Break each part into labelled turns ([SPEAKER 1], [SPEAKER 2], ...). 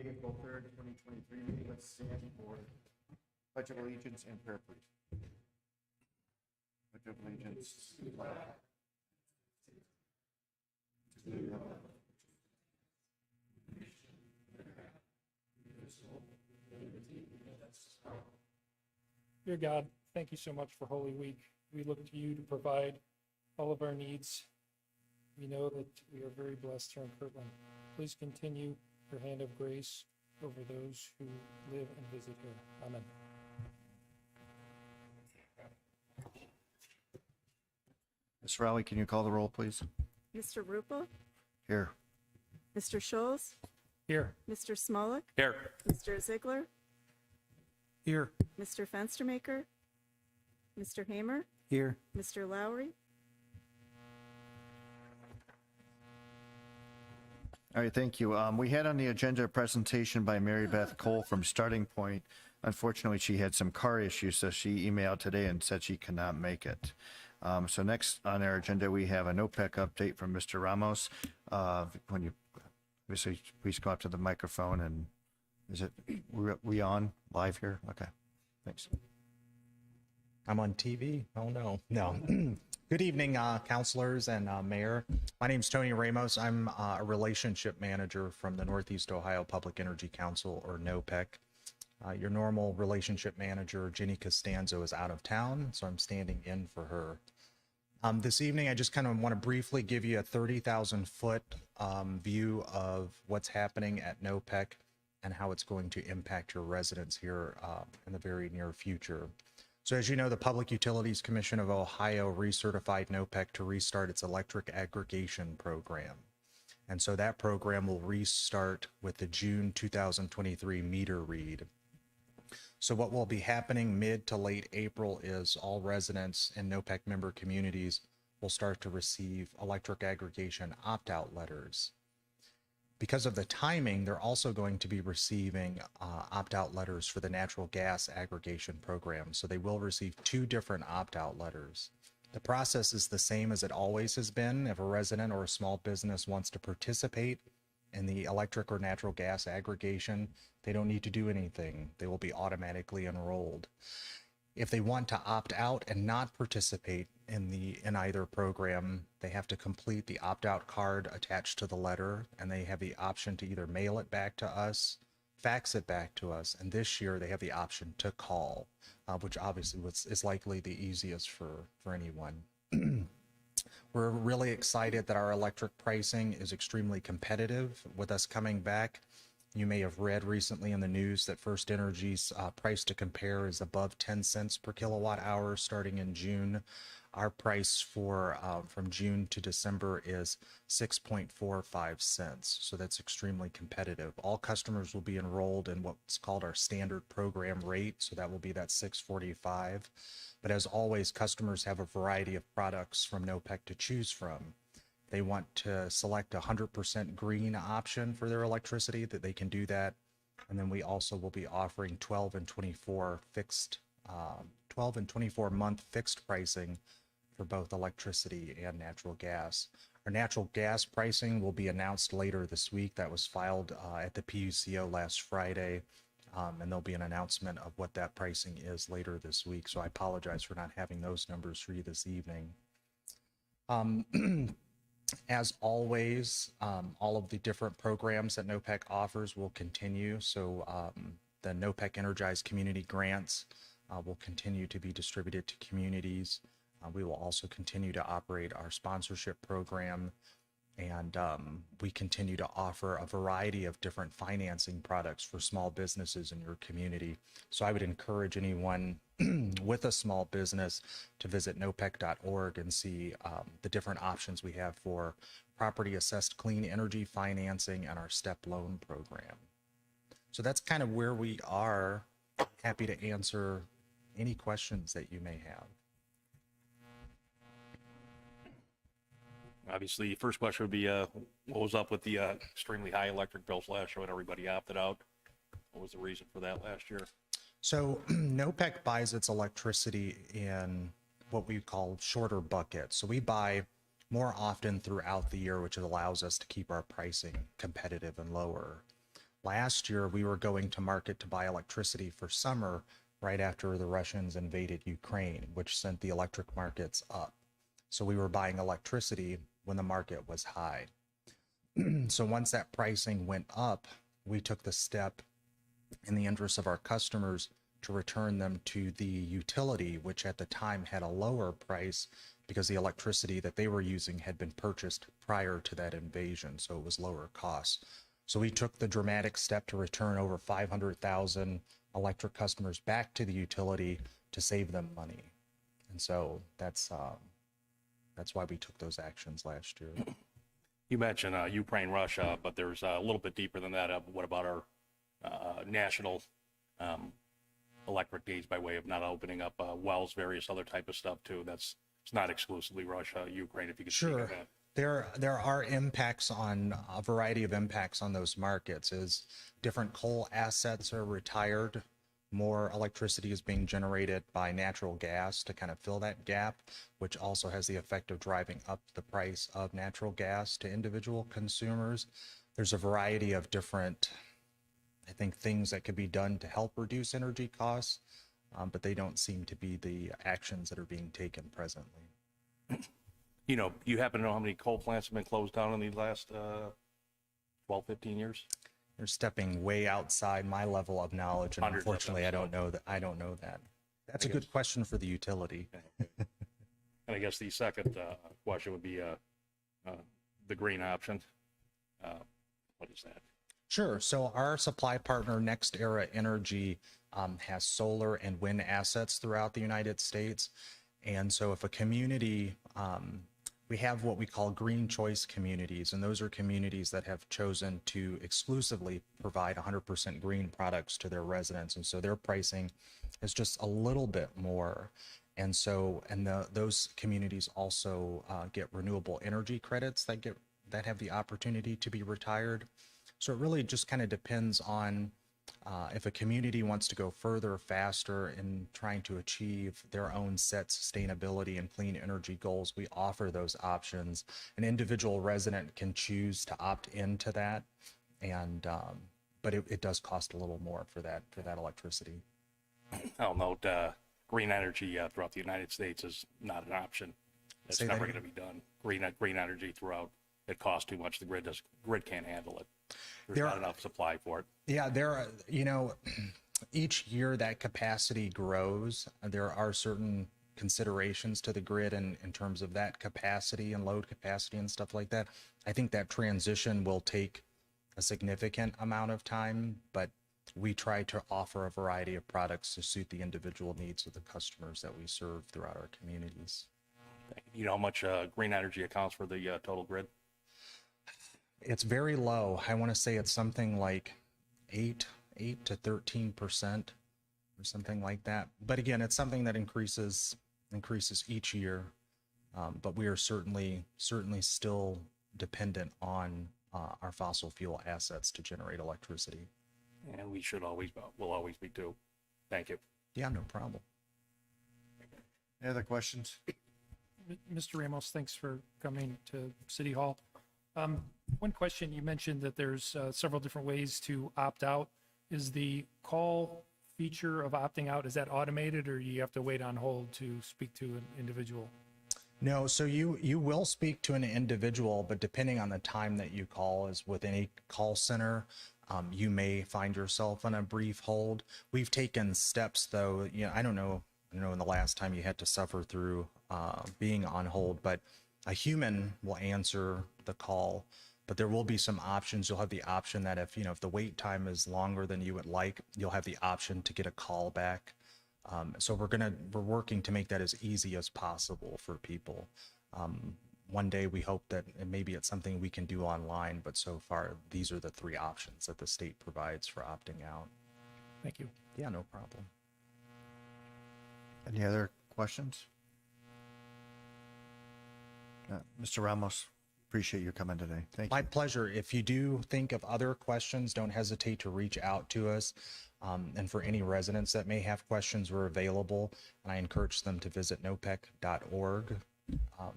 [SPEAKER 1] April 3rd, 2023, let's stand for Pledge of Allegiance and prayer, please. Pledge of Allegiance to the flag. To the republic.
[SPEAKER 2] Dear God, thank you so much for Holy Week. We look to you to provide all of our needs. We know that we are very blessed here in Kirtland. Please continue your hand of grace over those who live and visit here. Amen.
[SPEAKER 1] Ms. Rowley, can you call the roll, please?
[SPEAKER 3] Mr. Rupel,
[SPEAKER 1] Here.
[SPEAKER 3] Mr. Scholes,
[SPEAKER 2] Here.
[SPEAKER 3] Mr. Smolik,
[SPEAKER 2] Here.
[SPEAKER 3] Mr. Ziegler,
[SPEAKER 2] Here.
[SPEAKER 3] Mr. Fenstermaker, Mr. Hamer,
[SPEAKER 2] Here.
[SPEAKER 3] Mr. Lowry,
[SPEAKER 1] All right, thank you. We had on the agenda a presentation by Mary Beth Cole from Starting Point. Unfortunately, she had some car issues, so she emailed today and said she cannot make it. So next on our agenda, we have an OPEC update from Mr. Ramos. When you obviously please go up to the microphone, and is it we on live here? Okay, thanks.
[SPEAKER 4] I'm on TV? Oh, no. No. Good evening, counselors and mayor. My name is Tony Ramos. I'm a relationship manager from the Northeast Ohio Public Energy Council, or NOPEC. Your normal relationship manager, Jenny Costanzo, is out of town, so I'm standing in for her. This evening, I just kind of want to briefly give you a 30,000-foot view of what's happening at NOPEC and how it's going to impact your residents here in the very near future. So as you know, the Public Utilities Commission of Ohio recertified NOPEC to restart its electric aggregation program. And so that program will restart with the June 2023 meter read. So what will be happening mid to late April is all residents in NOPEC member communities will start to receive electric aggregation opt-out letters. Because of the timing, they're also going to be receiving opt-out letters for the natural gas aggregation program. So they will receive two different opt-out letters. The process is the same as it always has been. If a resident or a small business wants to participate in the electric or natural gas aggregation, they don't need to do anything. They will be automatically enrolled. If they want to opt out and not participate in either program, they have to complete the opt-out card attached to the letter, and they have the option to either mail it back to us, fax it back to us, and this year they have the option to call, which obviously is likely the easiest for anyone. We're really excited that our electric pricing is extremely competitive with us coming back. You may have read recently in the news that First Energy's price to compare is above 10 cents per kilowatt hour starting in June. Our price for from June to December is 6.45 cents. So that's extremely competitive. All customers will be enrolled in what's called our standard program rate. So that will be that 6.45. But as always, customers have a variety of products from NOPEC to choose from. They want to select a 100% green option for their electricity, that they can do that. And then we also will be offering 12 and 24 month fixed pricing for both electricity and natural gas. Our natural gas pricing will be announced later this week. That was filed at the PUCO last Friday. And there'll be an announcement of what that pricing is later this week. So I apologize for not having those numbers for you this evening. As always, all of the different programs that NOPEC offers will continue. So the NOPEC Energized Community Grants will continue to be distributed to communities. We will also continue to operate our sponsorship program, and we continue to offer a variety of different financing products for small businesses in your community. So I would encourage anyone with a small business to visit nopec.org and see the different options we have for property assessed clean energy financing and our STEP loan program. So that's kind of where we are. Happy to answer any questions that you may have.
[SPEAKER 5] Obviously, first question would be, what was up with the extremely high electric bills last year when everybody opted out? What was the reason for that last year?
[SPEAKER 4] So NOPEC buys its electricity in what we call shorter buckets. So we buy more often throughout the year, which allows us to keep our pricing competitive and lower. Last year, we were going to market to buy electricity for summer right after the Russians invaded Ukraine, which sent the electric markets up. So we were buying electricity when the market was high. So once that pricing went up, we took the step in the interest of our customers to return them to the utility, which at the time had a lower price because the electricity that they were using had been purchased prior to that invasion, so it was lower cost. So we took the dramatic step to return over 500,000 electric customers back to the utility to save them money. And so that's why we took those actions last year.
[SPEAKER 5] You mentioned Ukraine, Russia, but there's a little bit deeper than that. What about our national electric needs by way of not opening up wells, various other type of stuff too? It's not exclusively Russia, Ukraine, if you could speak
[SPEAKER 4] Sure.
[SPEAKER 5] to that.
[SPEAKER 4] There are impacts on a variety of impacts on those markets as different coal assets are retired. More electricity is being generated by natural gas to kind of fill that gap, which also has the effect of driving up the price of natural gas to individual consumers. There's a variety of different, I think, things that could be done to help reduce energy costs, but they don't seem to be the actions that are being taken presently.
[SPEAKER 5] You know, you happen to know how many coal plants have been closed down in the last 12, 15 years?
[SPEAKER 4] You're stepping way outside my level of knowledge, and
[SPEAKER 5] Hundreds of them,
[SPEAKER 4] unfortunately, I don't
[SPEAKER 5] so-
[SPEAKER 4] know that. I don't know that. That's a
[SPEAKER 5] I
[SPEAKER 4] good
[SPEAKER 5] guess-
[SPEAKER 4] question for the utility.
[SPEAKER 5] And I guess the second question would be the green option. What is that?
[SPEAKER 4] Sure. So our supply partner, Next Era Energy, has solar and wind assets throughout the United States. And so if a community, we have what we call green choice communities, and those are communities that have chosen to exclusively provide 100% green products to their residents. And so their pricing is just a little bit more. And so, those communities also get renewable energy credits that have the opportunity to be retired. So it really just kind of depends on if a community wants to go further, faster in trying to achieve their own set sustainability and clean energy goals. We offer those options. An individual resident can choose to opt into that, and but it does cost a little more for that electricity.
[SPEAKER 5] I'll note green energy throughout the United States is not an option. It's
[SPEAKER 4] Say that
[SPEAKER 5] never
[SPEAKER 4] again.
[SPEAKER 5] going to be done. Green energy throughout, it costs too much. The grid can't handle it. There's
[SPEAKER 4] There
[SPEAKER 5] not
[SPEAKER 4] are-
[SPEAKER 5] enough supply for it.
[SPEAKER 4] Yeah, there are, each year that capacity grows. There are certain considerations to the grid in terms of that capacity and load capacity and stuff like that. I think that transition will take a significant amount of time, but we try to offer a variety of products to suit the individual needs of the customers that we serve throughout our communities.
[SPEAKER 5] You know how much green energy accounts for the total grid?
[SPEAKER 4] It's very low. I want to say it's something like 8 to 13% or something like that. But again, it's something that increases each year. But we are certainly still dependent on our fossil fuel assets to generate electricity.
[SPEAKER 5] And we'll always be too. Thank you.
[SPEAKER 4] Yeah, no problem.
[SPEAKER 1] Any other questions?
[SPEAKER 2] Mr. Ramos, thanks for coming to City Hall. One question, you mentioned that there's several different ways to opt out. Is the call feature of opting out, is that automated, or do you have to wait on hold to speak to an individual?
[SPEAKER 4] No, so you will speak to an individual, but depending on the time that you call, as with any call center, you may find yourself on a brief hold. We've taken steps, though. I don't know in the last time you had to suffer through being on hold, but a human will answer the call. But there will be some options. You'll have the option that if the wait time is longer than you would like, you'll have the option to get a call back. So we're working to make that as easy as possible for people. One day we hope that maybe it's something we can do online, but so far these are the 3 options that the state provides for opting out.
[SPEAKER 2] Thank you.
[SPEAKER 4] Yeah, no problem.
[SPEAKER 1] Any other questions? Mr. Ramos? Appreciate you coming today. Thank
[SPEAKER 4] My
[SPEAKER 1] you.
[SPEAKER 4] pleasure. If you do think of other questions, don't hesitate to reach out to us. And for any residents that may have questions, we're available. And I encourage them to visit nopec.org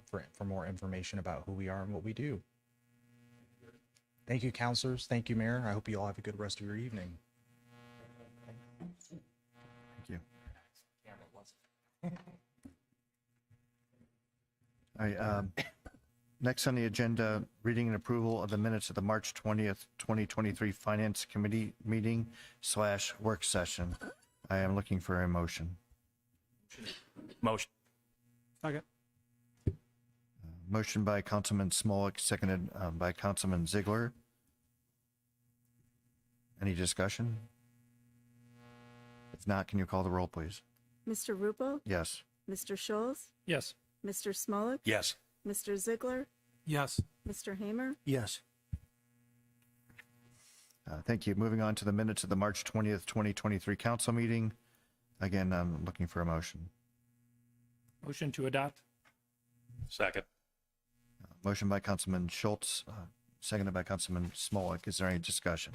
[SPEAKER 4] for more information about who we are and what we do. Thank you, counselors. Thank you, Mayor. I hope you all have a good rest of your evening.
[SPEAKER 1] Thank you. All right. Next on the agenda, reading and approval of the minutes of the March 20th, 2023 Finance Committee meeting / work session. I am looking for a motion.
[SPEAKER 5] Motion.
[SPEAKER 2] Second.
[SPEAKER 1] Motion by Councilman Smolik, seconded by Councilman Ziegler. Any discussion? If not, can you call the roll, please?
[SPEAKER 3] Mr. Rupel?
[SPEAKER 1] Yes.
[SPEAKER 3] Mr. Schulz?
[SPEAKER 2] Yes.
[SPEAKER 3] Mr. Smolik?
[SPEAKER 5] Yes.
[SPEAKER 3] Mr. Ziegler?
[SPEAKER 2] Yes.
[SPEAKER 3] Mr. Hamer?
[SPEAKER 2] Yes.
[SPEAKER 1] Thank you. Moving on to the minutes of the March 20th, 2023 council meeting. Again, I'm looking for a motion.
[SPEAKER 2] Motion to adopt?
[SPEAKER 5] Second.
[SPEAKER 1] Motion by Councilman Schultz, seconded by Councilman Smolik. Is there any discussion?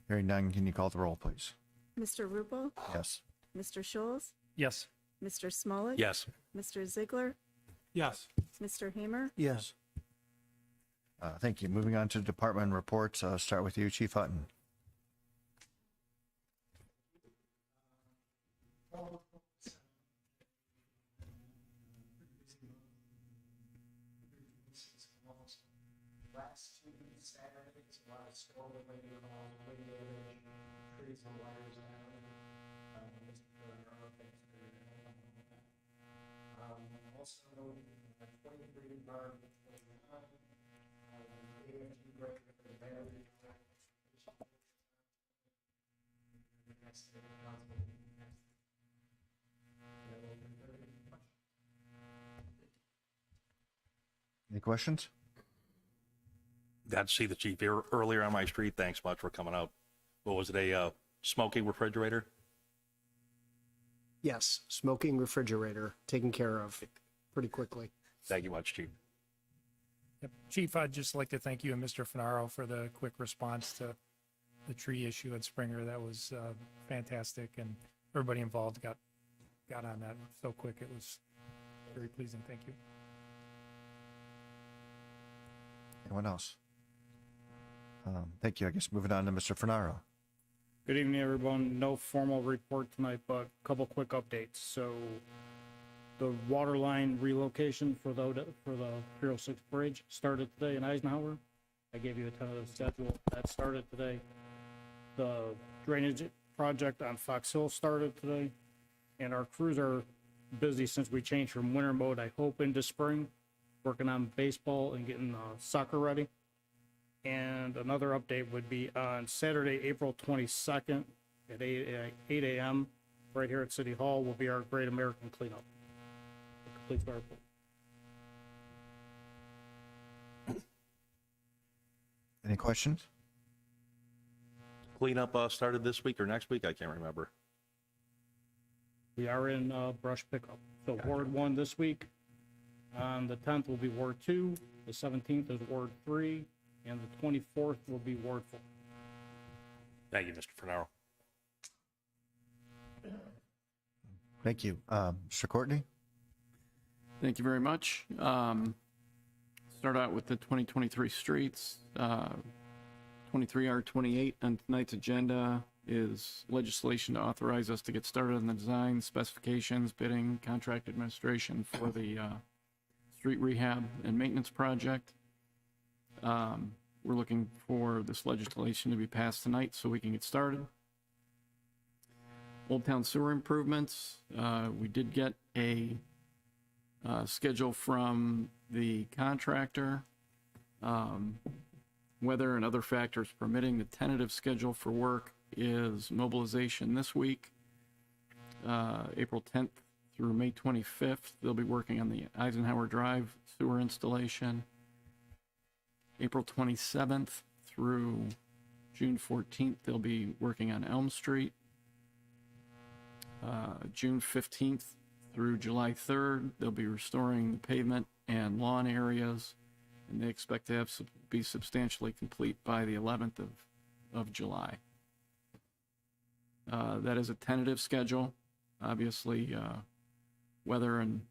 [SPEAKER 1] Hearing none, can you call the roll, please?
[SPEAKER 3] Mr. Rupel?
[SPEAKER 1] Yes.
[SPEAKER 3] Mr. Schulz?
[SPEAKER 2] Yes.
[SPEAKER 3] Mr. Smolik?
[SPEAKER 5] Yes.
[SPEAKER 3] Mr. Ziegler?
[SPEAKER 2] Yes.
[SPEAKER 3] Mr. Hamer?
[SPEAKER 2] Yes.
[SPEAKER 1] Thank you. Moving on to department reports. Start with you, Chief Hutton.
[SPEAKER 6] Last two Saturdays, a lot of storm related on wind damage, trees and wires down. Also, 23 bar 29, AFG breaker for the battery. Next to the council meeting next.
[SPEAKER 1] Any questions?
[SPEAKER 5] Got to see the chief here earlier on my street. Thanks much for coming out. What was it, a smoking refrigerator?
[SPEAKER 6] Yes, smoking refrigerator taken care of pretty quickly.
[SPEAKER 5] Thank you much, chief.
[SPEAKER 2] Yep. Chief, I'd just like to thank you and Mr. Finaro for the quick response to the tree issue at Springer. That was fantastic, and everybody involved got on that so quick. It was very pleasing. Thank you.
[SPEAKER 1] Anyone else? Thank you. I guess moving on to Mr. Fernaro.
[SPEAKER 7] Good evening, everyone. No formal report tonight, but a couple quick updates. So the water line relocation for the 306 bridge started today in Eisenhower. I gave you a tentative schedule. That started today. The drainage project on Fox Hill started today. And our crews are busy since we changed from winter mode, I hope, into spring, working on baseball and getting soccer ready. And another update would be on Saturday, April 22nd at 8 a.m. right here at City Hall will be our Great American Cleanup. It completes our report.
[SPEAKER 1] Any questions?
[SPEAKER 5] Cleanup started this week or next week? I can't remember.
[SPEAKER 7] We are in brush pickup. So Ward 1 this week. On the 10th will be Ward 2. The 17th is Ward 3. And the 24th will be Ward 4.
[SPEAKER 5] Thank you, Mr. Fernaro.
[SPEAKER 1] Thank you. Mr. Courtney?
[SPEAKER 8] Thank you very much. Start out with the 2023 streets. 23R28 on tonight's agenda is legislation to authorize us to get started on the design, specifications, bidding, contract administration for the street rehab and maintenance project. We're looking for this legislation to be passed tonight so we can get started. Old Town sewer improvements. We did get a schedule from the contractor. Weather and other factors permitting, the tentative schedule for work is mobilization this week, April 10th through May 25th. They'll be working on the Eisenhower Drive sewer installation. April 27th through June 14th, they'll be working on Elm Street. June 15th through July 3rd, they'll be restoring the pavement and lawn areas, and they expect to be substantially complete by the 11th of July. That is a tentative schedule. Obviously, weather and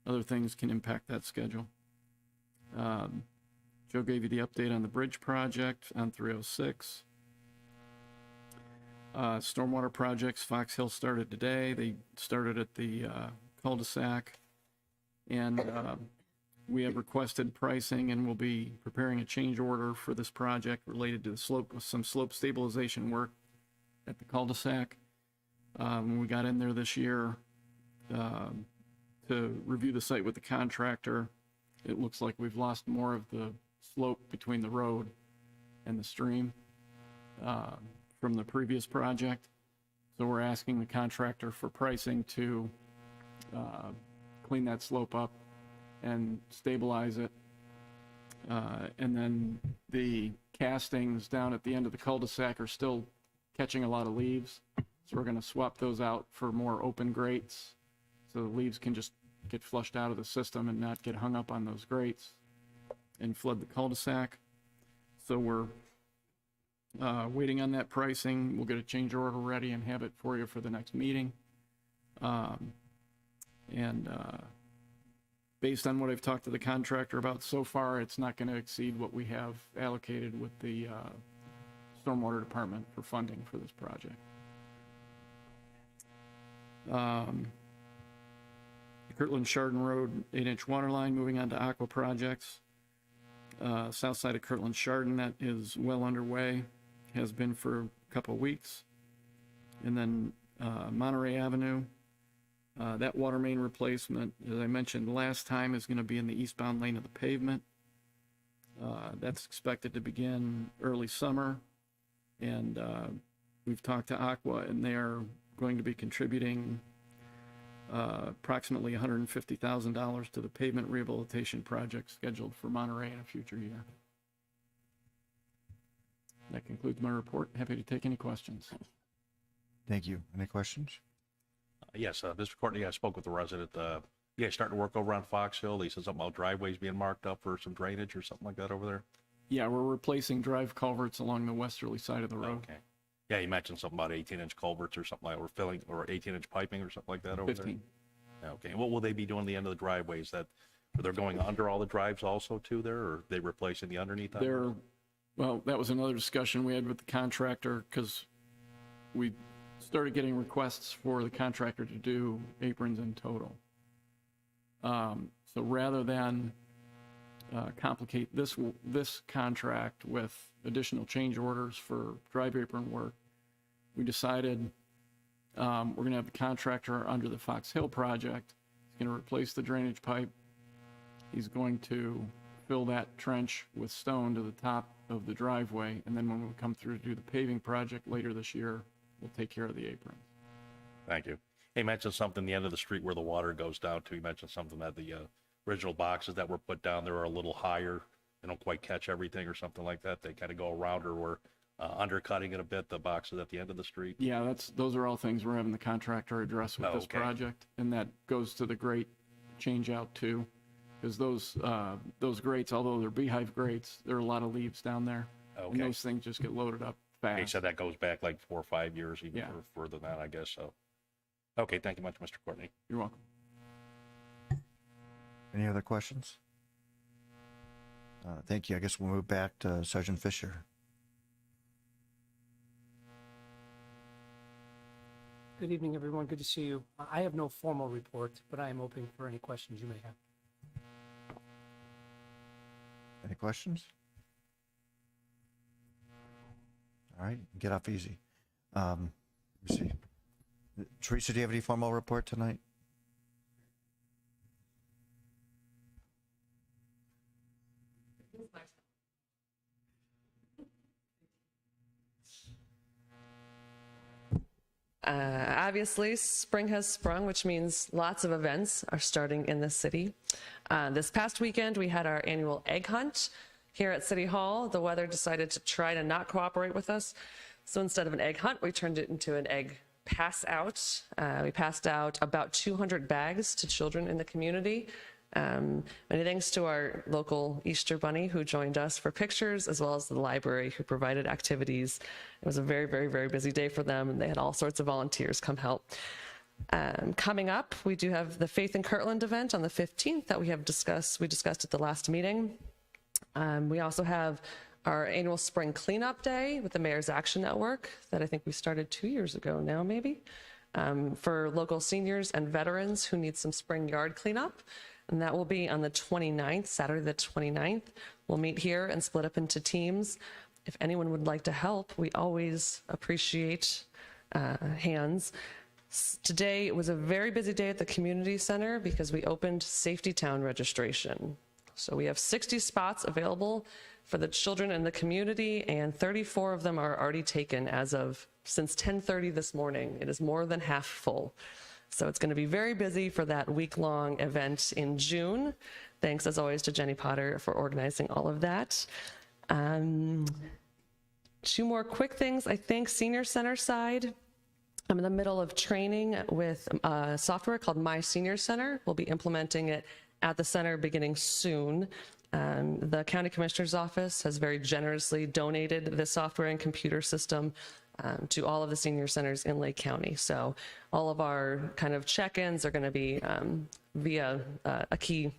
[SPEAKER 8] other things can impact that schedule. Joe gave you the update on the bridge project on 306. Stormwater projects, Fox Hill started today. They started at the cul-de-sac. And we have requested pricing and we'll be preparing a change order for this project related to the some slope stabilization work at the cul-de-sac. When we got in there this year to review the site with the contractor, it looks like we've lost more of the slope between the road and the stream from the previous project. So we're asking the contractor for pricing to clean that slope up and stabilize it. And then the castings down at the end of the cul-de-sac are still catching a lot of leaves. So we're going to swap those out for more open grates so the leaves can just get flushed out of the system and not get hung up on those grates and flood the cul-de-sac. So we're waiting on that pricing. We'll get a change order ready and have it for you for the next meeting. Based on what I've talked to the contractor about so far, it's not going to exceed what we have allocated with the Stormwater Department for funding for this project. Kirtland Chardon Road 8-inch water line, moving on to aqua projects. South side of Kirtland Chardon, that is well underway, has been for a couple of weeks. And then Monterey Avenue, that water main replacement, as I mentioned last time, is going to be in the eastbound lane of the pavement. That's expected to begin early summer. And we've talked to Aqua, and they are going to be contributing approximately $150,000 to the pavement rehabilitation project scheduled for Monterey in a future year. That concludes my report. Happy to take any questions.
[SPEAKER 1] Thank you. Any questions?
[SPEAKER 5] Yes, Mr. Courtney, I spoke with the resident. You guys starting to work over on Fox Hill? He said something about driveways being marked up for some drainage or something like that over there.
[SPEAKER 8] Yeah, we're replacing drive culverts along the westerly side of the road.
[SPEAKER 5] Okay. Yeah, you mentioned something about 18-inch culverts or something like, or filling, or 18-inch piping or something like that over
[SPEAKER 8] 15.
[SPEAKER 5] there. Okay. And what will they be doing at the end of the driveways? That they're going under all the drives also too there, or are they replacing the underneath?
[SPEAKER 8] Well, that was another discussion we had with the contractor because we started getting requests for the contractor to do aprons in total. So rather than complicate this contract with additional change orders for drive apron work, we decided we're going to have the contractor under the Fox Hill project. He's going to replace the drainage pipe. He's going to fill that trench with stone to the top of the driveway, and then when we come through to do the paving project later this year, we'll take care of the aprons.
[SPEAKER 5] Thank you. He mentioned something, the end of the street where the water goes down to. He mentioned something that the original boxes that were put down there are a little higher. They don't quite catch everything or something like that. They kind of go around, or we're undercutting it a bit, the boxes at the end of the street.
[SPEAKER 8] Yeah, those are all things we're having the contractor address with this project, and that goes to the grate change out too, because those grates, although they're beehive grates, there are a lot of leaves down there, and those things just get loaded up fast.
[SPEAKER 5] He said that goes back like 4 or 5 years, even
[SPEAKER 8] Yeah.
[SPEAKER 5] further than that, I guess. So, okay, thank you much, Mr. Courtney.
[SPEAKER 8] You're welcome.
[SPEAKER 1] Any other questions? Thank you. I guess we'll move back to Sergeant Fisher.
[SPEAKER 6] Good evening, everyone. Good to see you. I have no formal report, but I am open for any questions you may have.
[SPEAKER 1] Any questions? All right, get off easy. Let me see. Teresa, do you have any formal report tonight?
[SPEAKER 9] Obviously, spring has sprung, which means lots of events are starting in the city. This past weekend, we had our annual egg hunt here at City Hall. The weather decided to try to not cooperate with us. So instead of an egg hunt, we turned it into an egg pass out. We passed out about 200 bags to children in the community. Many thanks to our local Easter Bunny who joined us for pictures, as well as the library who provided activities. It was a very, very, very busy day for them, and they had all sorts of volunteers come help. Coming up, we do have the Faith in Kirtland event on the 15th that we discussed at the last meeting. We also have our annual spring cleanup day with the Mayor's Action Network that I think we started 2 years ago now, maybe, for local seniors and veterans who need some spring yard cleanup. And that will be on the 29th, Saturday the 29th. We'll meet here and split up into teams. If anyone would like to help, we always appreciate hands. Today it was a very busy day at the community center because we opened Safety Town registration. So we have 60 spots available for the children in the community, and 34 of them are already taken since 10:30 this morning. It is more than half full. So it's going to be very busy for that week-long event in June. Thanks, as always, to Jenny Potter for organizing all of that. Two more quick things. I think Senior Center side, I'm in the middle of training with software called My Senior Center. We'll be implementing it at the center beginning soon. The County Commissioner's Office has very generously donated this software and computer system to all of the senior centers in Lake County. So all of our kind of check-ins are going to be via a key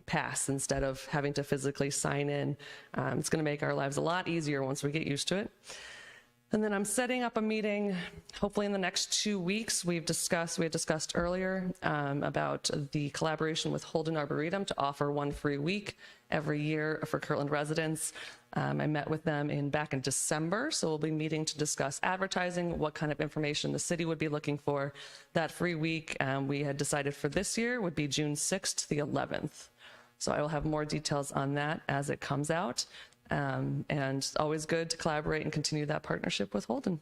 [SPEAKER 9] pass instead of having to physically sign in. It's going to make our lives a lot easier once we get used to it. And then I'm setting up a meeting, hopefully in the next 2 weeks. We had discussed earlier about the collaboration with Holden Arboretum to offer 1 free week every year for Kirtland residents. I met with them back in December, so we'll be meeting to discuss advertising, what kind of information the city would be looking for. That free week we had decided for this year would be June 6th to the 11th. So I will have more details on that as it comes out. And always good to collaborate and continue that partnership with Holden.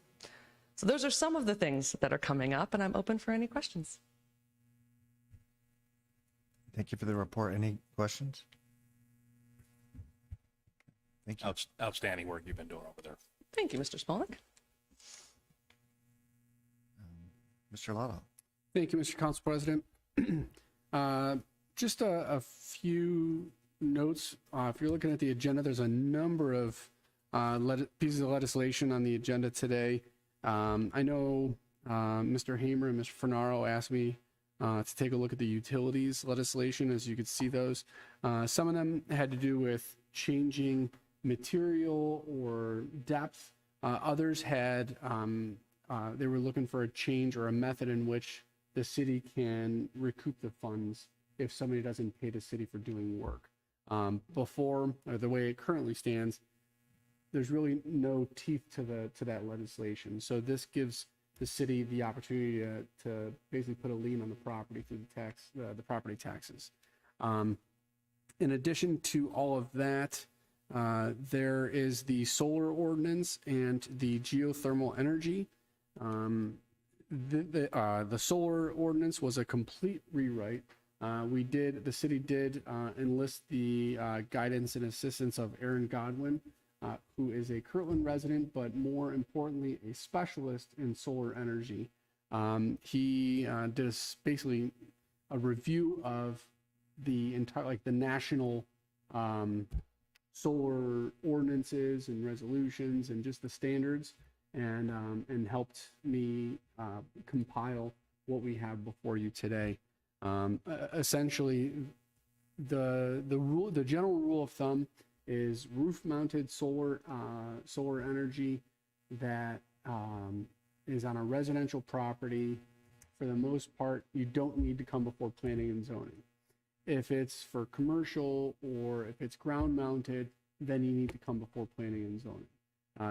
[SPEAKER 9] So those are some of the things that are coming up, and I'm open for any questions.
[SPEAKER 1] Thank you for the report. Any questions? Thank you.
[SPEAKER 5] Outstanding work you've been doing over there.
[SPEAKER 9] Thank you, Mr. Smolik.
[SPEAKER 1] Mr. Lotto.
[SPEAKER 10] Thank you, Mr. Council President. Just a few notes. If you're looking at the agenda, there's a number of pieces of legislation on the agenda today. I know Mr. Hamer and Mr. Fernaro asked me to take a look at the utilities legislation. As you could see those, some of them had to do with changing material or depth. Others had, they were looking for a change or a method in which the city can recoup the funds if somebody doesn't pay the city for doing work. Before, or the way it currently stands, there's really no teeth to that legislation. So this gives the city the opportunity to basically put a lien on the property through the property taxes. In addition to all of that, there is the solar ordinance and the geothermal energy. The solar ordinance was a complete rewrite. The city did enlist the guidance and assistance of Aaron Godwin, who is a Kirtland resident, but more importantly, a specialist in solar energy. He did basically a review of the entire, the national solar ordinances and resolutions and just the standards, and helped me compile what we have before you today. Essentially, the general rule of thumb is roof-mounted solar energy that is on a residential property. For the most part, you don't need to come before planning and zoning. If it's for commercial or if it's ground-mounted, then you need to come before planning and zoning.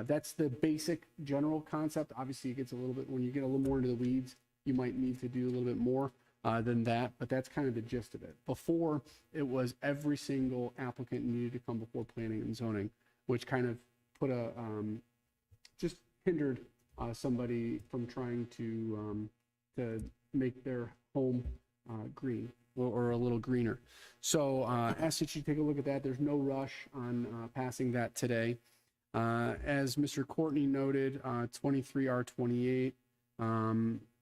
[SPEAKER 10] That's the basic general concept. Obviously, it gets a little bit, when you get a little more into the weeds, you might need to do a little bit more than that, but that's kind of the gist of it. Before, it was every single applicant needed to come before planning and zoning, which kind of put just hindered somebody from trying to make their home green or a little greener. So ask that you take a look at that. There's no rush on passing that today. As Mr. Courtney noted, 23R28,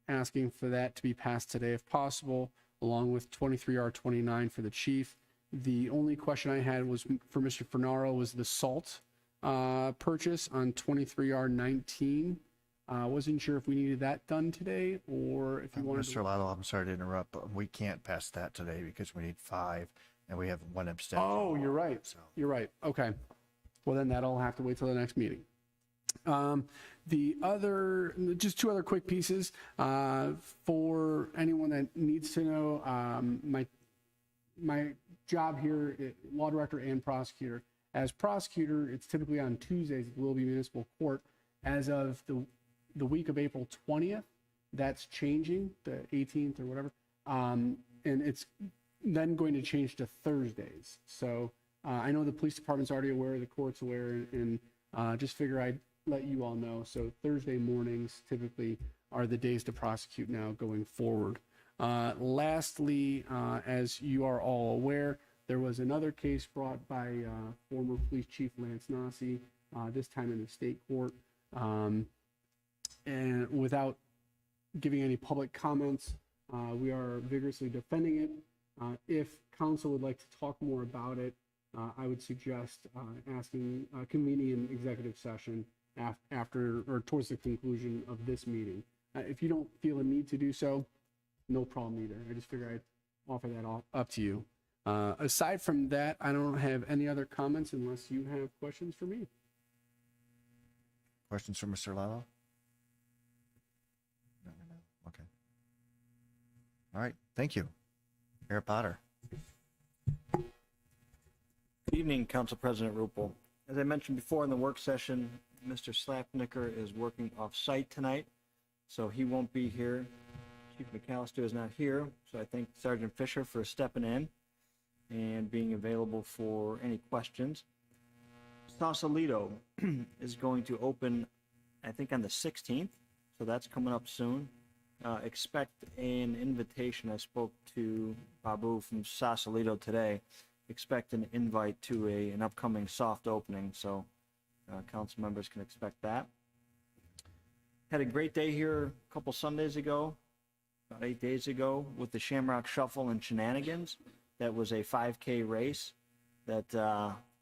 [SPEAKER 10] asking for that to be passed today if possible. along with 23R29 for the chief. The only question I had was for Mr. Fernaro was the salt purchase on 23R19. Wasn't sure if we needed that done today or if you wanted
[SPEAKER 1] Mr.
[SPEAKER 10] to.
[SPEAKER 1] Lalo, I'm sorry to interrupt, but we can't pass that today because we need 5 and we have 1 abstention.
[SPEAKER 10] Oh, you're right.
[SPEAKER 1] So
[SPEAKER 10] You're right. Okay. Well, then that'll have to wait till the next meeting. The other, just 2 other quick pieces. For anyone that needs to know, my job here, law director and prosecutor. As prosecutor, it's typically on Tuesdays at the Willoughby Municipal Court. As of the week of April 20th, that's changing, the 18th or whatever. And it's then going to change to Thursdays. So I know the police department's already aware, the court's aware, and just figure I'd let you all know. So Thursday mornings typically are the days to prosecute now going forward. Lastly, as you are all aware, there was another case brought by former police chief Lance Nasi, this time in the state court. And without giving any public comments, we are vigorously defending it. If council would like to talk more about it, I would suggest convening an executive session after or towards the conclusion of this meeting. If you don't feel a need to do so, no problem either. I just figure I'd offer that up to you. Aside from that, I don't have any other comments unless you have questions for me.
[SPEAKER 1] questions for Mr. Lalo? No. Okay. All right. Thank you. Mayor Potter.
[SPEAKER 11] Good evening, Council President Rupel. As I mentioned before in the work session, Mr. Slapnicker is working off-site tonight, so he won't be here. Chief McAllister is not here, so I thank Sergeant Fisher for stepping in and being available for any questions. Sausalito is going to open, I think, on the 16th, so that's coming up soon. Expect an invitation. I spoke to Babu from Sausalito today. Expect an invite to an upcoming soft opening, so council members can expect that. Had a great day here a couple Sundays ago, about 8 days ago, with the Shamrock Shuffle and Shenanigans. That was a 5K race that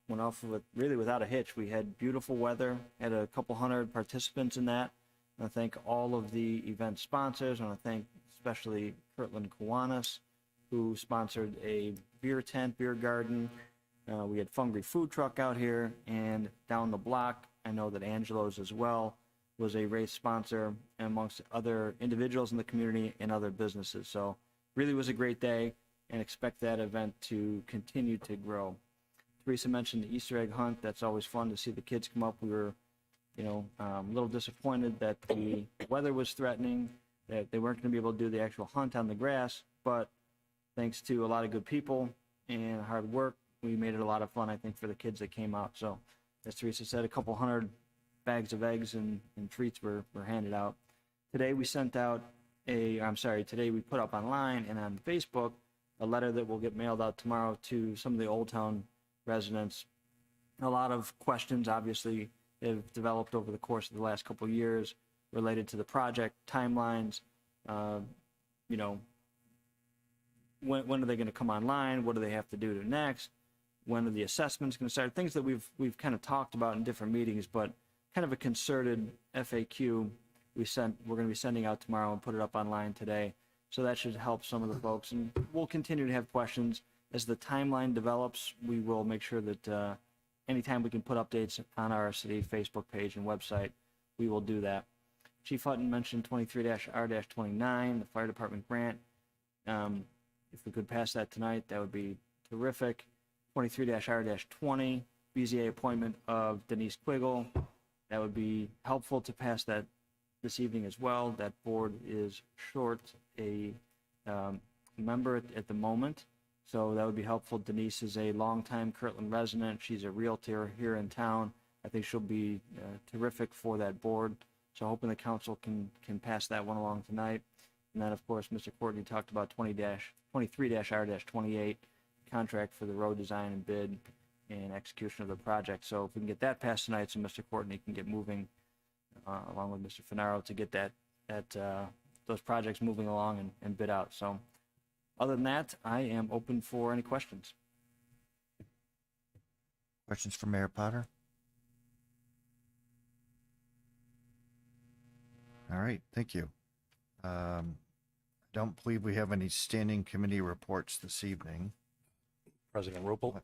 [SPEAKER 11] went off with really without a hitch. We had beautiful weather, had a couple hundred participants in that. I want to thank all of the event sponsors. I want to thank especially Kirtland Kiwanis, who sponsored a beer tent, beer garden. We had Fungry Food Truck out here, and down the block, I know that Angelo's as well was a race sponsor, amongst other individuals in the community and other businesses. So really was a great day, and expect that event to continue to grow. Teresa mentioned the Easter egg hunt. That's always fun to see the kids come up. We were, a little disappointed that the weather was threatening, that they weren't going to be able to do the actual hunt on the grass, but thanks to a lot of good people and hard work, we made it a lot of fun, I think, for the kids that came out. So, as Teresa said, a couple hundred bags of eggs and treats were handed out. Today we sent out today we put up online and on Facebook a letter that will get mailed out tomorrow to some of the Old Town residents. A lot of questions, obviously, have developed over the course of the last couple of years related to the project, timelines, when are they going to come online? What do they have to do to next? When are the assessments going to start? Things that we've kind of talked about in different meetings, but kind of a concerted FAQ we're going to be sending out tomorrow and put it up online today. So that should help some of the folks. And we'll continue to have questions. As the timeline develops, we will make sure that anytime we can put updates on our city Facebook page and website, we will do that. Chief Hutton mentioned 23-R-29, the fire department grant. If we could pass that tonight, that would be terrific. 23-R-20, BZA appointment of Denise Quiggle. That would be helpful to pass that this evening as well. That board is short a member at the moment, so that would be helpful. Denise is a longtime Kirtland resident. She's a realtor here in town. I think she'll be terrific for that board. So hoping the council can pass that one along tonight. And then, of course, Mr. Courtney talked about 23-R-28, contract for the road design and bid and execution of the project. So if we can get that passed tonight, so Mr. Courtney can get moving along with Mr. Fernaro to get those projects moving along and bid out. So Other than that, I am open for any questions.
[SPEAKER 1] Questions for Mayor Potter? All right, thank you. I don't believe we have any standing committee reports this evening.
[SPEAKER 5] President Rupel,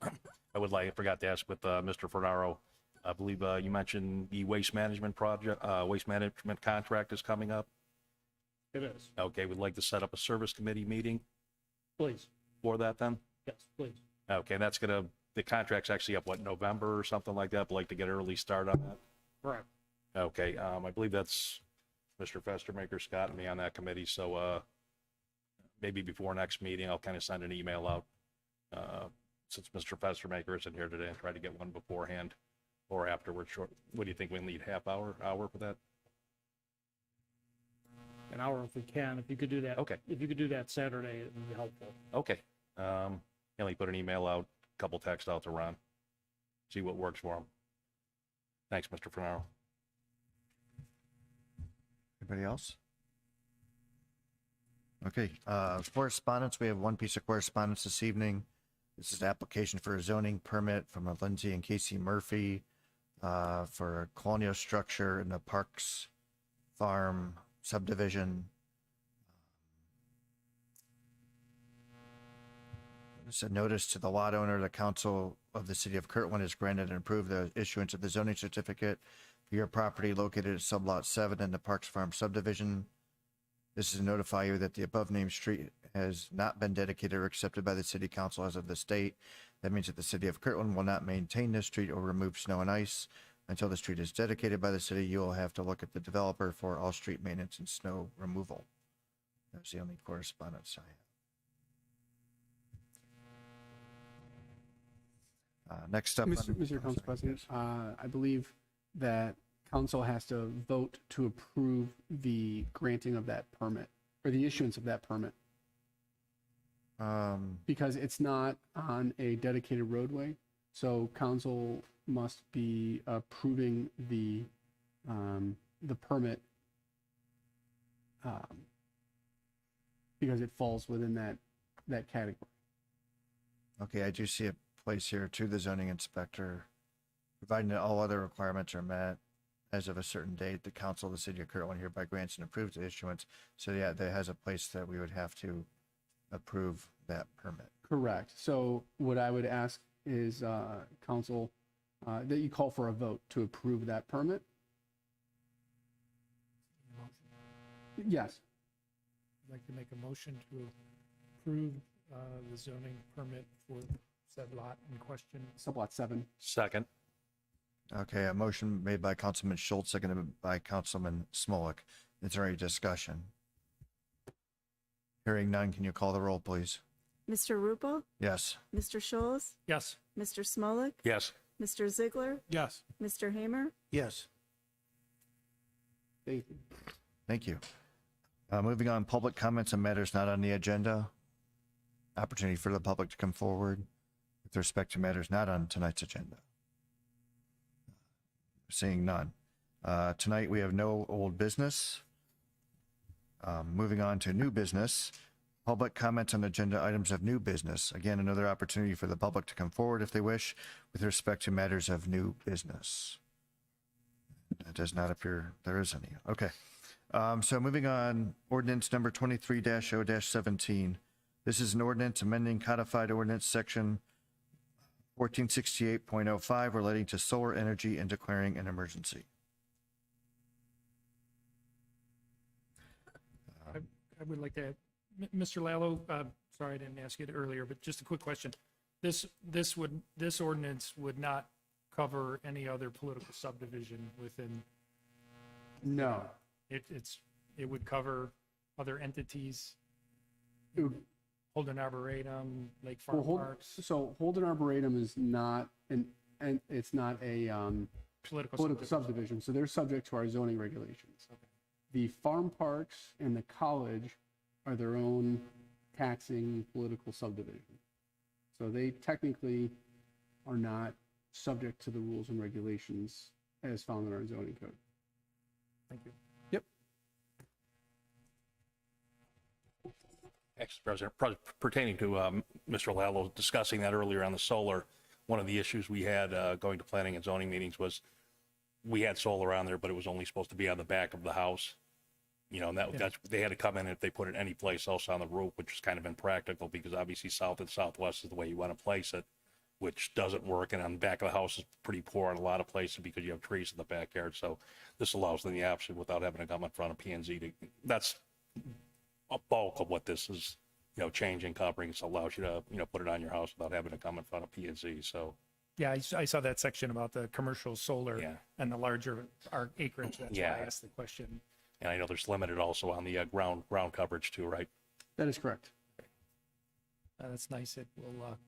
[SPEAKER 5] I forgot to ask with Mr. Fernaro. I believe you mentioned the waste management project, waste management contract is coming up.
[SPEAKER 7] It is.
[SPEAKER 5] Okay, we'd like to set up a service committee meeting
[SPEAKER 7] Please.
[SPEAKER 5] for that then?
[SPEAKER 7] Yes, please.
[SPEAKER 5] Okay, that's gonna, the contract's actually up, what, November or something like that? But like to get an early start on that?
[SPEAKER 7] Correct.
[SPEAKER 5] Okay, I believe that's Mr. Festermaker, Scott, and me on that committee, so maybe before next meeting, I'll kind of send an email out, since Mr. Festermaker isn't here today, and try to get one beforehand or afterwards. Short. What do you think, we'll need half hour for that?
[SPEAKER 7] An hour if we can. If you could do that.
[SPEAKER 5] Okay.
[SPEAKER 7] If you could do that Saturday, it would be helpful.
[SPEAKER 5] Okay, let me put an email out, a couple texts out to Ron, see what works for him. Thanks, Mr. Fernaro.
[SPEAKER 1] Anybody else? Okay, correspondence. We have one piece of correspondence this evening. This is an application for a zoning permit from Lindsay and Casey Murphy for a colonial structure in the Parks Farm subdivision. It's a notice to the lot owner. The council of the city of Kirtland has granted and approved the issuance of the zoning certificate for your property located at sublot 7 in the Parks Farm subdivision. This is to notify you that the above named street has not been dedicated or accepted by the city council as of this date. That means that the city of Kirtland will not maintain this street or remove snow and ice until the street is dedicated by the city. You will have to look at the developer for all street maintenance and snow removal. That's the only correspondence I have. Next up.
[SPEAKER 10] Mr. Council President, I believe that council has to vote to approve the granting of that permit or the issuance of that permit because it's not on a dedicated roadway. So council must be approving the permit because it falls within that category.
[SPEAKER 1] Okay, I do see a place here to the zoning inspector, providing that all other requirements are met as of a certain date, the council of the city of Kirtland hereby grants and approves the issuance. So yeah, there has a place that we would have to approve that permit.
[SPEAKER 10] Correct. So what I would ask is council that you call for a vote to approve that permit. Yes.
[SPEAKER 2] I'd like to make a motion to approve the zoning permit for said lot in question.
[SPEAKER 10] Sublot 7.
[SPEAKER 5] Second.
[SPEAKER 1] Okay, a motion made by Councilman Schultz, seconded by Councilman Smolik. Is there any discussion? Hearing none, can you call the roll, please?
[SPEAKER 3] Mr. Rupel,
[SPEAKER 1] Yes.
[SPEAKER 3] Mr. Scholes,
[SPEAKER 2] Yes.
[SPEAKER 3] Mr. Smolik,
[SPEAKER 5] Yes.
[SPEAKER 3] Mr. Ziegler,
[SPEAKER 7] Yes.
[SPEAKER 3] Mr. Hamer,
[SPEAKER 1] Yes.
[SPEAKER 10] Thank you.
[SPEAKER 1] Thank you. Moving on, public comments on matters not on the agenda. Opportunity for the public to come forward with respect to matters not on tonight's agenda. Seeing none. Tonight we have no old business. Moving on to new business. Public comments on agenda items of new business. Again, another opportunity for the public to come forward if they wish with respect to matters of new business. It does not appear there is any. Okay. So moving on, ordinance number 23-0-17. This is an ordinance amending codified ordinance section 1468.05 relating to solar energy and declaring an emergency.
[SPEAKER 2] I would like to, Mr. Lallo, sorry I didn't ask it earlier, but just a quick question. This ordinance would not cover any other political subdivision within,
[SPEAKER 10] No.
[SPEAKER 2] it would cover other entities,
[SPEAKER 10] It would-
[SPEAKER 2] Holden Arboretum, Lake
[SPEAKER 10] well,
[SPEAKER 2] Farm Parks,
[SPEAKER 10] so Holden Arboretum is not and it's not a political subdivision, so they're subject to our zoning regulations.
[SPEAKER 2] Okay.
[SPEAKER 10] The farm parks and the college are their own taxing political subdivision. So they technically are not subject to the rules and regulations as found in our zoning code.
[SPEAKER 2] Thank you.
[SPEAKER 10] Yep.
[SPEAKER 5] Mr. President. Pertaining to Mr. Lallo discussing that earlier on the solar, one of the issues we had going to planning and zoning meetings was we had solar on there, but it was only supposed to be on the back of the house. You know, and that's, they had to come in if they put it any place else on the roof, which is kind of impractical because obviously south and southwest is the way you want to place it, which doesn't work. And on the back of the house is pretty poor in a lot of places because you have trees in the backyard. So this allows them the option without having to come in front of P&Z to, that's a bulk of what this is, you know, changing, covering. It allows you to, you know, put it on your house without having to come in front of P&Z. So
[SPEAKER 2] Yeah, I saw that section about the commercial solar
[SPEAKER 5] Yeah.
[SPEAKER 2] and the larger acreage. That's why
[SPEAKER 5] Yeah.
[SPEAKER 2] I asked the question.
[SPEAKER 5] and I know there's limited also on the ground coverage too, right?
[SPEAKER 10] That is correct.
[SPEAKER 2] That's nice. It will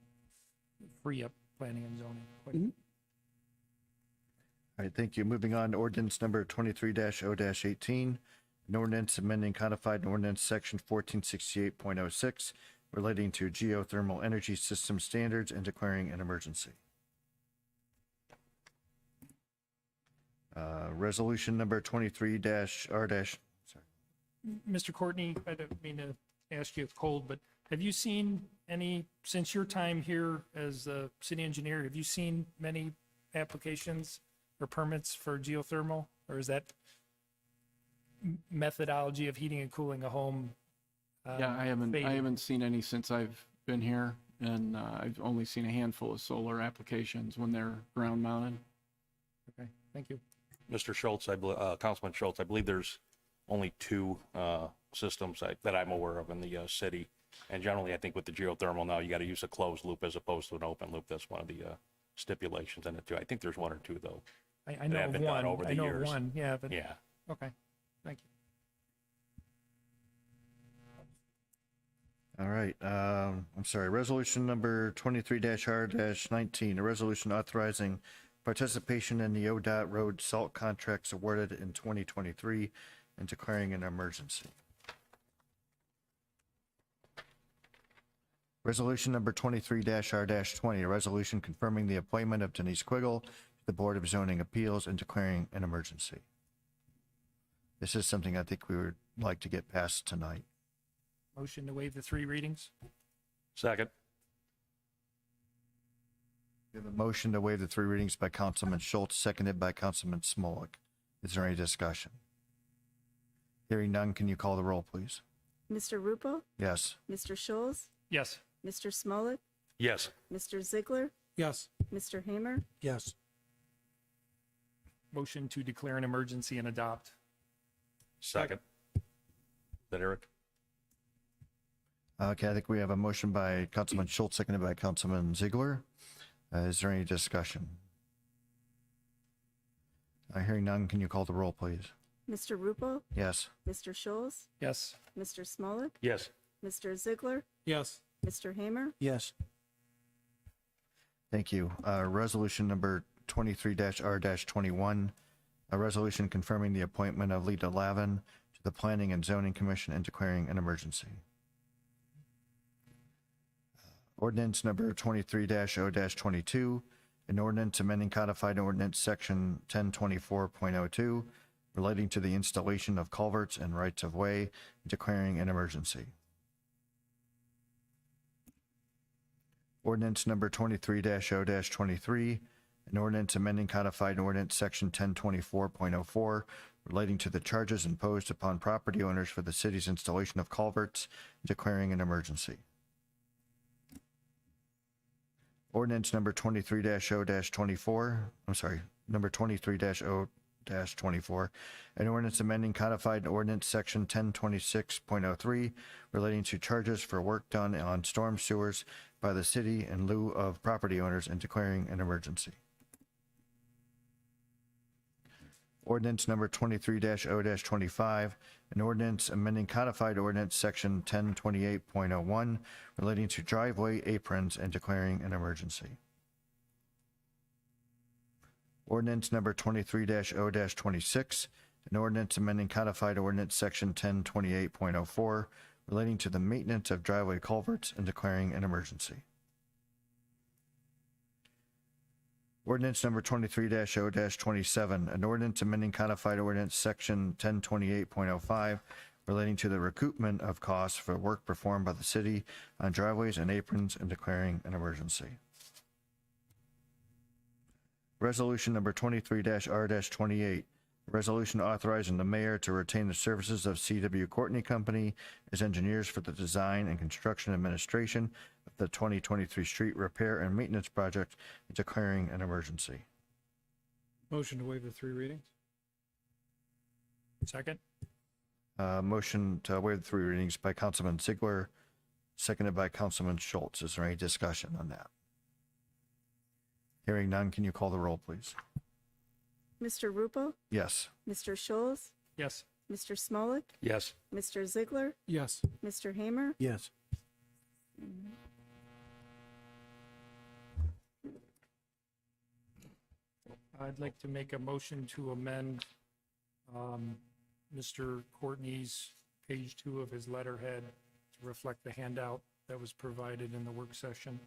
[SPEAKER 2] free up planning and zoning.
[SPEAKER 10] Mhm.
[SPEAKER 1] All right, thank you. Moving on, ordinance number 23-0-18, an ordinance amending codified ordinance section 1468.06 relating to geothermal energy system standards and declaring an emergency. Resolution number 23-R-
[SPEAKER 2] Mr. Courtney, I don't mean to ask you if cold, but have you seen any, since your time here as a city engineer, have you seen many applications or permits for geothermal? Or is that methodology of heating and cooling a home?
[SPEAKER 8] Yeah, I
[SPEAKER 2] fading?
[SPEAKER 8] haven't seen any since I've been here, and I've only seen a handful of solar applications when they're ground mounted.
[SPEAKER 2] Okay, thank you.
[SPEAKER 5] Mr. Schultz, Councilman Schultz, I believe there's only two systems that I'm aware of in the city. And generally, I think with the geothermal now, you got to use a closed loop as opposed to an open loop. That's one of the stipulations in it too. I think there's one or two though.
[SPEAKER 2] I know
[SPEAKER 5] have
[SPEAKER 2] of
[SPEAKER 5] been done
[SPEAKER 2] one.
[SPEAKER 5] over the
[SPEAKER 2] I know of
[SPEAKER 5] years.
[SPEAKER 2] one, yeah, but,
[SPEAKER 5] Yeah.
[SPEAKER 2] okay, thank you.
[SPEAKER 1] All right, I'm sorry, resolution number 23-R-19, a resolution authorizing participation in the ODOT road salt contracts awarded in 2023 and declaring an emergency. Resolution number 23-R-20, a resolution confirming the appointment of Denise Quiggle to the Board of Zoning Appeals and declaring an emergency. This is something I think we would like to get passed tonight.
[SPEAKER 2] Motion to waive the 3 readings?
[SPEAKER 5] Second.
[SPEAKER 1] We have a motion to waive the 3 readings by Councilman Schultz, seconded by Councilman Smolik. Is there any discussion? Hearing none, can you call the roll, please?
[SPEAKER 3] Mr. Rupo?
[SPEAKER 1] Yes.
[SPEAKER 3] Mr. Scholes?
[SPEAKER 2] Yes.
[SPEAKER 3] Mr. Smolik?
[SPEAKER 5] Yes.
[SPEAKER 3] Mr. Ziegler?
[SPEAKER 7] Yes.
[SPEAKER 3] Mr. Hamer?
[SPEAKER 7] Yes.
[SPEAKER 2] Motion to declare an emergency and adopt?
[SPEAKER 5] Second. Is that Eric?
[SPEAKER 1] Okay, I think we have a motion by Councilman Schultz, seconded by Councilman Ziegler. Is there any discussion? Hearing none, can you call the roll, please?
[SPEAKER 3] Mr. Rupo?
[SPEAKER 1] Yes.
[SPEAKER 3] Mr. Scholes?
[SPEAKER 2] Yes.
[SPEAKER 3] Mr. Smolik?
[SPEAKER 5] Yes.
[SPEAKER 3] Mr. Ziegler?
[SPEAKER 7] Yes.
[SPEAKER 3] Mr. Hamer?
[SPEAKER 7] Yes.
[SPEAKER 1] Thank you. Resolution number 23-R-21, a resolution confirming the appointment of Lita Lavin to the Planning and Zoning Commission and declaring an emergency. Ordinance number 23-0-22, an ordinance amending codified ordinance section 1024.02 relating to the installation of culverts and rights of way, declaring an emergency. Ordinance number 23-0-23, an ordinance amending codified ordinance section 1024.04 relating to the charges imposed upon property owners for the city's installation of culverts, declaring an emergency. Ordinance number 23-0-24, I'm sorry, number 23-0-24, an ordinance amending codified ordinance section 1026.03 relating to charges for work done on storm sewers by the city in lieu of property owners and declaring an emergency. Ordinance number 23-0-25, an ordinance amending codified ordinance section 1028.01 relating to driveway aprons and declaring an emergency. Ordinance number 23-0-26, an ordinance amending codified ordinance section 1028.04 relating to the maintenance of driveway culverts and declaring an emergency. Ordinance number 23-0-27, an ordinance amending codified ordinance section 1028.05 relating to the recoupment of costs for work performed by the city on driveways and aprons and declaring an emergency. Resolution number 23-R-28, resolution authorizing the mayor to retain the services of C.W. Courtney Company as engineers for the design and construction administration of the 2023 street repair and maintenance project and declaring an emergency.
[SPEAKER 2] Motion to waive the three readings. Second.
[SPEAKER 1] Motion to waive the three readings by Councilman Ziegler, seconded by Councilman Schultz. Is there any discussion on that? Hearing none, can you call the roll, please?
[SPEAKER 3] Mr. Rupel,
[SPEAKER 1] Yes.
[SPEAKER 3] Mr. Scholes,
[SPEAKER 2] Yes.
[SPEAKER 3] Mr. Smolik,
[SPEAKER 5] Yes.
[SPEAKER 3] Mr. Ziegler,
[SPEAKER 7] Yes.
[SPEAKER 3] Mr. Hamer,
[SPEAKER 7] Yes.
[SPEAKER 2] I'd like to make a motion to amend Mr. Courtney's page 2 of his letterhead to reflect the handout that was provided in the work session.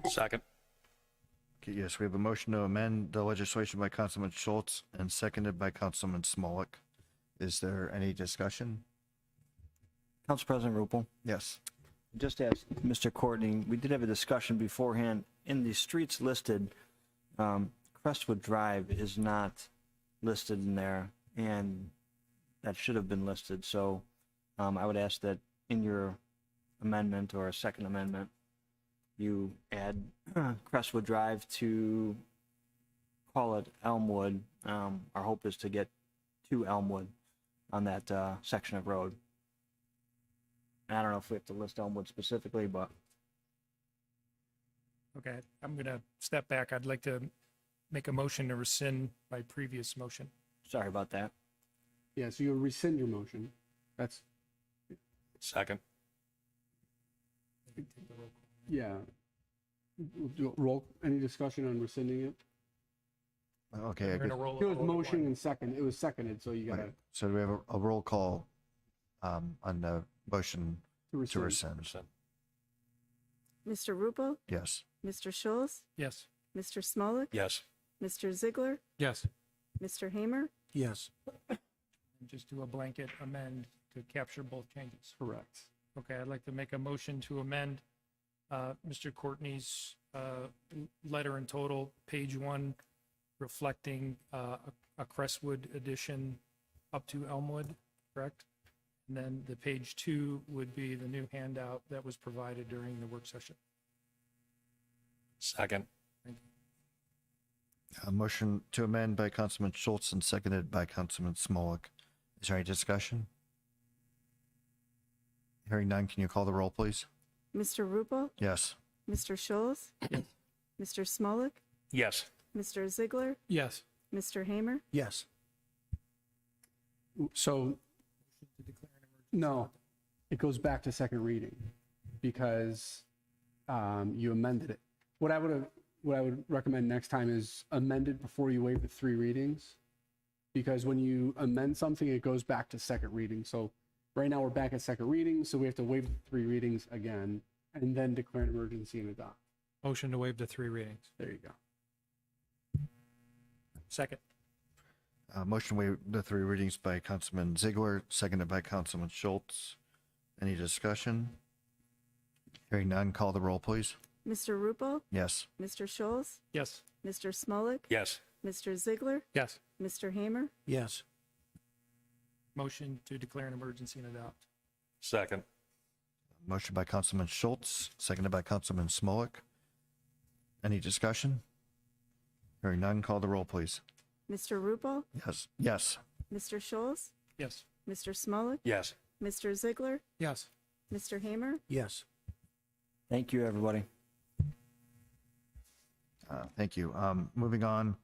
[SPEAKER 5] Second.
[SPEAKER 1] Okay, yes, we have a motion to amend the legislation by Councilman Schultz and seconded by Councilman Smolik. Is there any discussion?
[SPEAKER 11] Council President Rupel,
[SPEAKER 1] Yes.
[SPEAKER 11] just as Mr. Courtney, we did have a discussion beforehand. In the streets listed, Crestwood Drive is not listed in there, and that should have been listed. So I would ask that in your amendment or a second amendment, you add Crestwood Drive to call it Elmwood. Our hope is to get to Elmwood on that section of road. And I don't know if we have to list Elmwood specifically, but
[SPEAKER 2] Okay, I'm going to step back. I'd like to make a motion to rescind my previous motion.
[SPEAKER 11] sorry about that.
[SPEAKER 10] Yeah, so you'll rescind your motion. That's,
[SPEAKER 5] Second.
[SPEAKER 10] yeah. We'll do roll, any discussion on rescinding it?
[SPEAKER 1] Okay, I
[SPEAKER 2] We're going
[SPEAKER 1] guess,
[SPEAKER 2] to roll
[SPEAKER 10] It was
[SPEAKER 2] all in
[SPEAKER 10] motion
[SPEAKER 2] one.
[SPEAKER 10] and second, it was seconded, so you gotta,
[SPEAKER 1] right. So do we have a roll call on the motion
[SPEAKER 10] to
[SPEAKER 1] to
[SPEAKER 10] rescind.
[SPEAKER 1] rescind?
[SPEAKER 3] Mr. Rupel,
[SPEAKER 1] Yes.
[SPEAKER 3] Mr. Scholes,
[SPEAKER 2] Yes.
[SPEAKER 3] Mr. Smolik,
[SPEAKER 5] Yes.
[SPEAKER 3] Mr. Ziegler,
[SPEAKER 2] Yes.
[SPEAKER 3] Mr. Hamer,
[SPEAKER 7] Yes.
[SPEAKER 2] And just do a blanket amend to capture both changes.
[SPEAKER 10] Correct.
[SPEAKER 2] Okay, I'd like to make a motion to amend Mr. Courtney's letter in total, page 1, reflecting a Crestwood addition up to Elmwood, correct? And then the page 2 would be the new handout that was provided during the work session.
[SPEAKER 5] Second.
[SPEAKER 1] A motion to amend by Councilman Schultz and seconded by Councilman Smolik. Is there any discussion? Hearing none, can you call the roll, please?
[SPEAKER 3] Mr. Rupel,
[SPEAKER 1] Yes.
[SPEAKER 3] Mr. Scholes,
[SPEAKER 2] Yes.
[SPEAKER 3] Mr. Smolik,
[SPEAKER 5] Yes.
[SPEAKER 3] Mr. Ziegler,
[SPEAKER 2] Yes.
[SPEAKER 3] Mr. Hamer,
[SPEAKER 7] Yes.
[SPEAKER 10] So, no, it goes back to second reading because you amended it. What I would recommend next time is amend it before you waive the three readings. Because when you amend something, it goes back to second reading. So right now we're back at second reading, so we have to waive the three readings again and then declare an emergency and adopt.
[SPEAKER 2] Motion to waive the 3 readings.
[SPEAKER 10] There you go.
[SPEAKER 2] Second.
[SPEAKER 1] Motion waive the 3 readings by Councilman Ziegler, seconded by Councilman Schultz. Any discussion? Hearing none, call the roll, please.
[SPEAKER 3] Mr. Rupel,
[SPEAKER 1] Yes.
[SPEAKER 3] Mr. Scholes,
[SPEAKER 2] Yes.
[SPEAKER 3] Mr. Smolik,
[SPEAKER 5] Yes.
[SPEAKER 3] Mr. Ziegler,
[SPEAKER 2] Yes.
[SPEAKER 3] Mr. Hamer,
[SPEAKER 7] Yes.
[SPEAKER 2] Motion to declare an emergency and adopt.
[SPEAKER 5] Second.
[SPEAKER 1] Motion by Councilman Schultz, seconded by Councilman Smolik. Any discussion? Hearing none, call the roll, please.
[SPEAKER 3] Mr. Rupel,
[SPEAKER 1] Yes. Yes.
[SPEAKER 3] Mr. Scholes,
[SPEAKER 2] Yes.
[SPEAKER 3] Mr. Smolik,
[SPEAKER 5] Yes.
[SPEAKER 3] Mr. Ziegler,
[SPEAKER 2] Yes.
[SPEAKER 3] Mr. Hamer,
[SPEAKER 7] Yes.
[SPEAKER 11] Thank you, everybody.
[SPEAKER 1] Thank you. Moving on,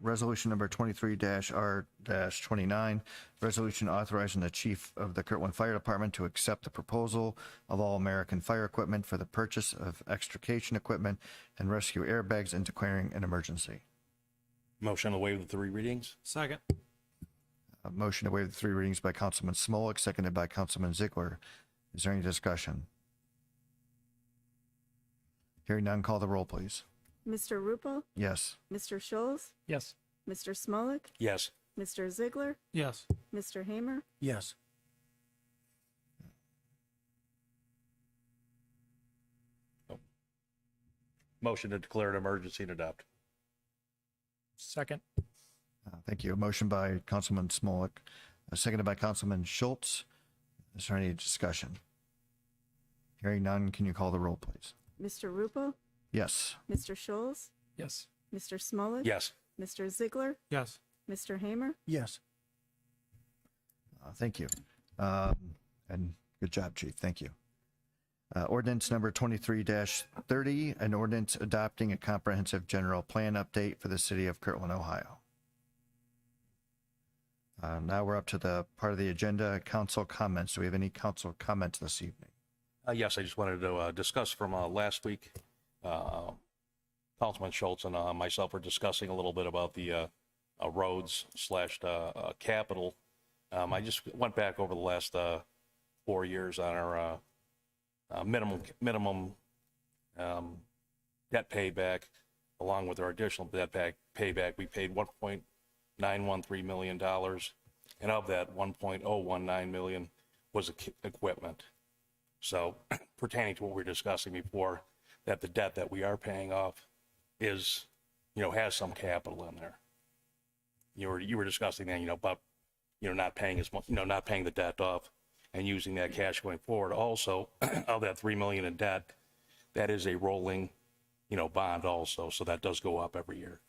[SPEAKER 1] resolution number 23-R-29, resolution authorizing the chief of the Kirtland Fire Department to accept the proposal of All American Fire Equipment for the purchase of extrication equipment and rescue airbags and declaring an emergency.
[SPEAKER 5] Motion to waive the 3 readings?
[SPEAKER 2] Second.
[SPEAKER 1] A motion to waive the 3 readings by Councilman Smolik, seconded by Councilman Ziegler. Is there any discussion? Hearing none, call the roll, please.
[SPEAKER 3] Mr. Rupel,
[SPEAKER 1] Yes.
[SPEAKER 3] Mr. Scholes,
[SPEAKER 2] Yes.
[SPEAKER 3] Mr. Smolik,
[SPEAKER 5] Yes.
[SPEAKER 3] Mr. Ziegler,
[SPEAKER 7] Yes.
[SPEAKER 3] Mr. Hamer,
[SPEAKER 11] Yes.
[SPEAKER 5] Motion to declare an emergency and adopt.
[SPEAKER 2] Second.
[SPEAKER 1] Thank you. A motion by Councilman Smolik, seconded by Councilman Schultz. Is there any discussion? Hearing none, can you call the roll, please?
[SPEAKER 3] Mr. Rupel,
[SPEAKER 1] Yes.
[SPEAKER 3] Mr. Scholes,
[SPEAKER 2] Yes.
[SPEAKER 3] Mr. Smolik,
[SPEAKER 5] Yes.
[SPEAKER 3] Mr. Ziegler,
[SPEAKER 7] Yes.
[SPEAKER 3] Mr. Hamer,
[SPEAKER 11] Yes.
[SPEAKER 1] Thank you. And good job, Chief. Thank you. Ordinance number 23-30, an ordinance adopting a comprehensive general plan update for the city of Kirtland, Ohio. Now we're up to the part of the agenda, council comments. Do we have any council comments this evening?
[SPEAKER 5] Yes, I just wanted to discuss from last week. Councilman Schultz and myself were discussing a little bit about the roads / capital. I just went back over the last 4 years on our minimum debt payback, along with our additional debt payback. We paid $1.913 million, and of that, $1.019 million was equipment. So pertaining to what we were discussing before, that the debt that we are paying off is, has some capital in there. You were discussing that, about, not paying as much, not paying the debt off and using that cash going forward. Also, of that $3 million in debt, that is a rolling, bond also. So that does go up every year,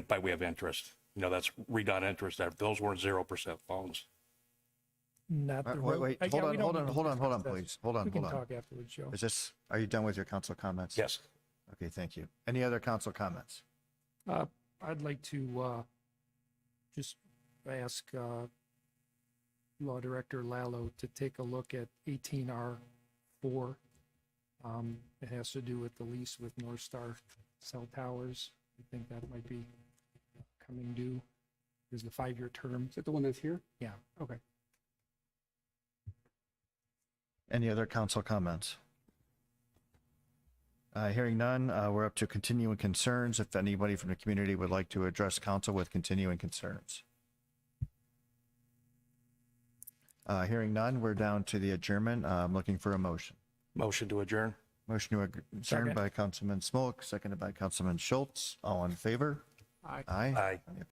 [SPEAKER 5] by way of interest. That's redone interest. Those weren't 0% loans.
[SPEAKER 2] Not the road.
[SPEAKER 1] Wait,
[SPEAKER 2] Yeah,
[SPEAKER 1] hold
[SPEAKER 2] we don't need to
[SPEAKER 1] on,
[SPEAKER 2] discuss this.
[SPEAKER 1] please. Hold on,
[SPEAKER 2] We can
[SPEAKER 1] hold on.
[SPEAKER 2] talk afterwards, Joe.
[SPEAKER 1] Are you done with your council comments?
[SPEAKER 5] Yes.
[SPEAKER 1] Okay, thank you. Any other council comments?
[SPEAKER 2] I'd like to just ask Law Director Lalo to take a look at 18R4. It has to do with the lease with North Star Cell Towers. I think that might be coming due. There's the 5-year term.
[SPEAKER 10] Is that the one that's here?
[SPEAKER 2] Yeah, okay.
[SPEAKER 1] Any other council comments? Hearing none, we're up to continuing concerns. If anybody from the community would like to address council with continuing concerns. Hearing none, we're down to the adjournment. I'm looking for a motion.
[SPEAKER 5] Motion to adjourn.
[SPEAKER 1] Motion to adjourn
[SPEAKER 2] Second.
[SPEAKER 1] by Councilman Smolik, seconded by Councilman Schultz. All in favor?
[SPEAKER 2] Aye.
[SPEAKER 1] Aye.
[SPEAKER 5] Aye.
[SPEAKER 1] Any